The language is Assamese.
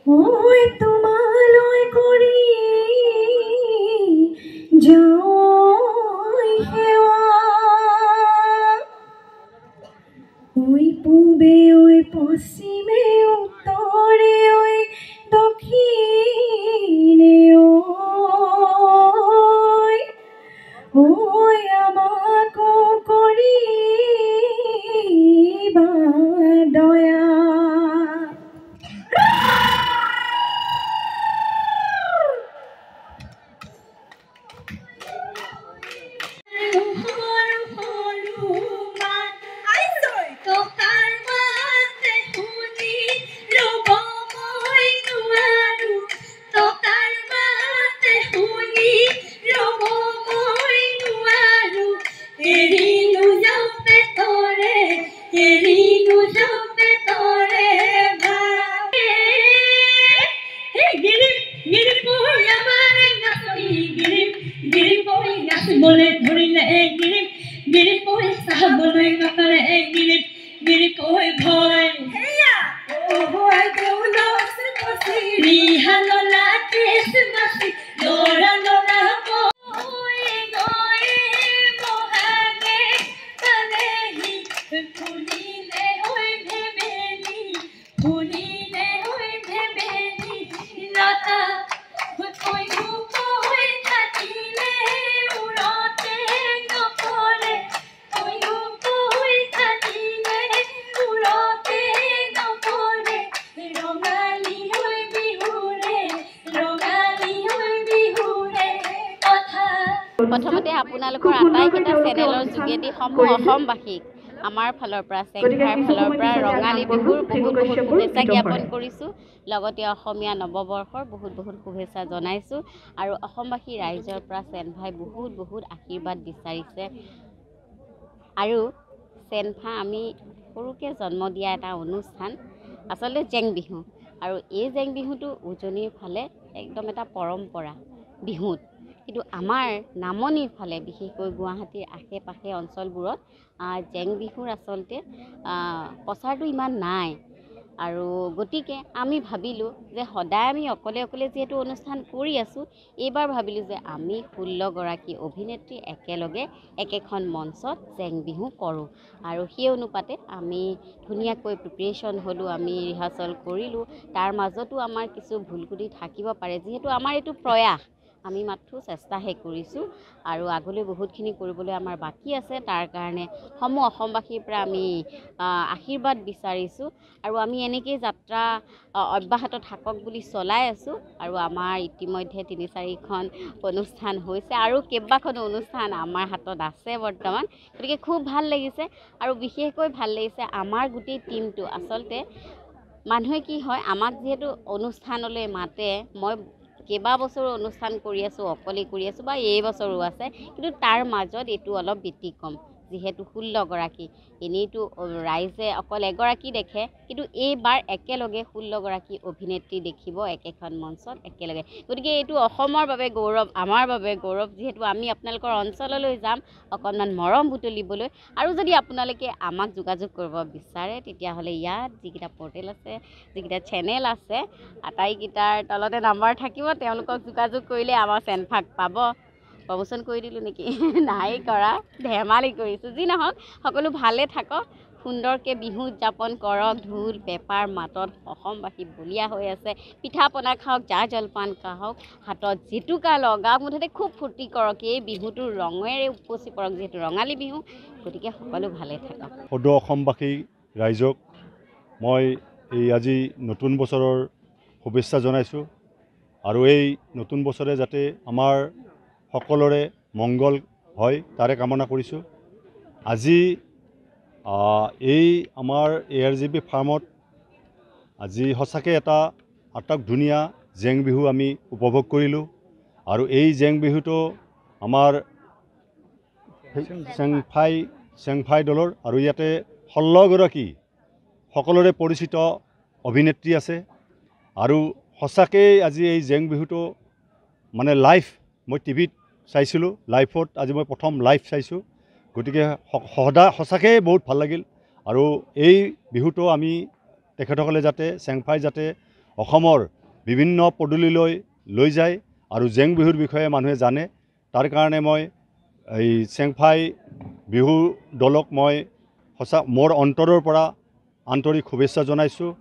ঐ তোমালৈ কৰি যাওঁ সেৱা ঐ পূবে ঐ পশ্চিমে উত্তৰে ঐ দক্ষিণে ঐ আমাকো কৰিবা দয়া boleh ধৰিলে এক গিৰিপ গিৰিপ পৰি চাবলৈ নকৰে এক গিৰিপ গিৰিপ পৰি ভয় হেয়া ও ভয় দেউলো সৃষ্টি ৰিহাললা কেছমাছি লৰা লৰা কই গই মহাগে কানেহি ফুলিলে হৈ ভেবেলি ফুলিলে হৈ ভেবেলি লতা হৈ হৈ থাকিলে প্ৰথমতে আপোনালোকৰ আটাইকেইটা চেনেলৰ যোগেদি সমূহ অসমবাসীক আমাৰ ফালৰ পৰা চেংফাৰ ফালৰ পৰা ৰঙালী বিহুৰ বহুত বহুত শুভেচ্ছা জ্ঞাপন কৰিছোঁ লগতে অসমীয়া নৱবৰ্ষৰ বহুত বহুত শুভেচ্ছা জনাইছোঁ আৰু অসমবাসী ৰাইজৰ পৰা চেনফাই বহুত বহুত আশীৰ্বাদ বিচাৰিছে আৰু চেনফা আমি সৰুকৈ জন্ম দিয়া এটা অনুষ্ঠান আচলতে জেং বিহু আৰু এই জেং বিহুটো উজনিৰ ফালে একদম এটা পৰম্পৰা বিহুত কিন্তু আমাৰ নামনিৰ ফালে বিশেষকৈ গুৱাহাটীৰ আশে পাশে অঞ্চলবোৰত জেং বিহুৰ আচলতে প্ৰচাৰটো ইমান নাই আৰু গতিকে আমি ভাবিলোঁ যে সদায় আমি অকলে অকলে যিহেতু অনুষ্ঠান কৰি আছোঁ এইবাৰ ভাবিলোঁ যে আমি 16 গৰাকী অভিনেত্ৰী একেলগে একেখন মঞ্চত জেং বিহু কৰোঁ আৰু সেই অনুপাতে আমি ধুনীয়াকৈ প্ৰিপাৰেশ্যন হ'লোঁ আমি ৰিহাৰ্চেল কৰিলোঁ তাৰ মাজতো আমাৰ কিছু ভুল ক্ৰুটি থাকিব পাৰে যিহেতু আমাৰ এইটো প্ৰয়াস আমি মাত্ৰ চেষ্টাহে কৰিছোঁ আৰু আগলৈ বহুতখিনি কৰিবলৈ আমাৰ বাকী আছে তাৰ কাৰণে সমূহ অসমবাসীৰ পৰা আমি আশীৰ্বাদ বিচাৰিছোঁ আৰু আমি এনেকৈ যাত্ৰা অব্যাহত থাকক বুলি চলাই আছোঁ আৰু আমাৰ ইতিমধ্যে 3-4খন অনুষ্ঠান হৈছে আৰু কেইবাখনো অনুষ্ঠান আমাৰ হাতত আছে বৰ্তমান গতিকে খুব ভাল লাগিছে আৰু বিশেষকৈ ভাল লাগিছে আমাৰ গোটেই টিমটো আচলতে মানুহে কি হয় আমাক যিহেতু অনুষ্ঠানলৈ মাতে মই কেইবাবছৰো অনুষ্ঠান কৰি আছোঁ অকলে কৰি আছোঁ বা এই বছৰো আছে কিন্তু তাৰ মাজত এইটো অলপ ব্যতিক্ৰম যিহেতু 16 গৰাকী এনেইতো ৰাইজে অকল এগৰাকী দেখে কিন্তু এইবাৰ একেলগে 16 গৰাকী অভিনেত্ৰী দেখিব একেখন মঞ্চত একেলগে গতিকে এইটো অসমৰ বাবে গৌৰৱ আমাৰ বাবে গৌৰৱ যিহেতু আমি আপোনালোকৰ অঞ্চললৈ যাম অকণমান মৰম বুটলিবলৈ আৰু যদি আপোনালোকে আমাক যোগাযোগ কৰিব বিচাৰে তেতিয়াহ'লে ইয়াত যিকেইটা পৰ্টেল আছে যিকেইটা চেনেল আছে আটাইকেইটাৰ তলতে নাম্বাৰ থাকিব তেওঁলোকক যোগাযোগ কৰিলে আমাৰ চেনফাক পাব প্ৰমোচন কৰি দিলোঁ নেকি নাই কৰা ধেমালি কৰিছোঁ যি নহওক সকলো ভালে থাকক সুন্দৰকৈ বিহু উদযাপন কৰক ঢোল পেপাৰ মাতত অসমবাসী বলিয়া হৈ আছে পিঠা পনা খাওক জা জলপান খাওক হাতত জেতুকা লগাওক মুঠতে খুব ফূৰ্তি কৰক এই বিহুটোৰ ৰঙেৰে উপচি পৰক যিহেতু ৰঙালী বিহু গতিকে সকলো ভালে থাকক সদৌ অসমবাসী ৰাইজক মই এই আজি নতুন বছৰৰ শুভেচ্ছা জনাইছোঁ আৰু এই নতুন বছৰে যাতে আমাৰ সকলোৰে মংগল হয় তাৰে কামনা কৰিছোঁ আজি এই আমাৰ ARGB ফাৰ্মত আজি সঁচাকৈ এটা আটক ধুনীয়া জেং বিহু আমি উপভোগ কৰিলোঁ আৰু এই জেং বিহুটো আমাৰ চেংফাই দলৰ আৰু ইয়াতে 16 গৰাকী সকলোৰে পৰিচিত অভিনেত্ৰী আছে আৰু সঁচাকৈ আজি এই জেং বিহুটো মানে লাইভ মই টিভিত চাইছিলোঁ লাইভত আজি মই প্ৰথম লাইভ চাইছোঁ গতিকে সঁচাকৈ বহুত ভাল লাগিল আৰু এই বিহুটো আমি তেখেতসকলে যাতে চেংফাই যাতে অসমৰ বিভিন্ন পদূলিলৈ লৈ যায় আৰু জেং বিহুৰ বিষয়ে মানুহে জানে তাৰ কাৰণে মই এই চেংফাই বিহু দলক মই সঁচা মোৰ অন্তৰৰ পৰা আন্তৰিক শুভেচ্ছা জনাইছোঁ।